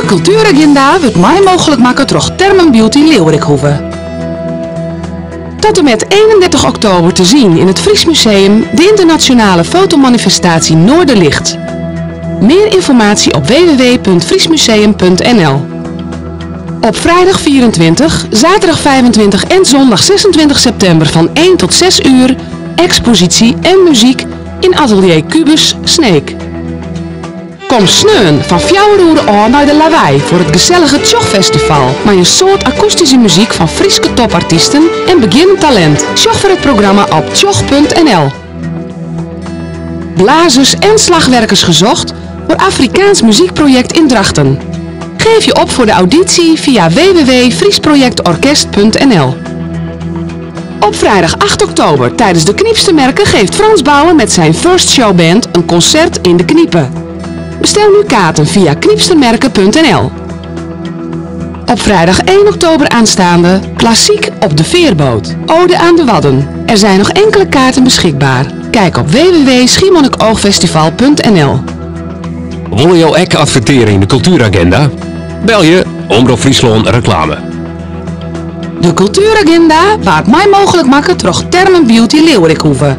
De cultuuragenda wordt mij mogelijk maken door Thermen Beauty Leeuwarikhoeve. Tot en met 31 oktober te zien in het Fries Museum de internationale fotomanifestatie Noorderlicht. Meer informatie op www.friesmuseum.nl. Op vrijdag 24, zaterdag 25 en zondag 26 september van 1 tot 6 uur expositie en muziek in Atelier Cubus Sneek. Kom sneun van Fjouweroede aan naar de Lawaai voor het gezellige Tjochfestival. Met een soort akoestische muziek van Frieske topartiesten en beginnend talent. Tjoch voor het programma op tjoch.nl. Blazers en slagwerkers gezocht voor Afrikaans muziekproject in Drachten. Geef je op voor de auditie via www.friesprojectorkest.nl. Op vrijdag 8 oktober tijdens de Kniepstermerken geeft Frans Bouwen met zijn First Show Band een concert in de Kniepen. Bestel nu kaarten via kniepstermerken.nl. Op vrijdag 1 oktober aanstaande klassiek op de veerboot. Ode aan de Wadden. Er zijn nog enkele kaarten beschikbaar. Kijk op www.schiermonnikoogfestival.nl. Wil je ook adverteren in de cultuuragenda? Bel je Omroep Friesland Reclame. De cultuuragenda waard mij mogelijk maken door Thermen Beauty Leeuwarikhoeve.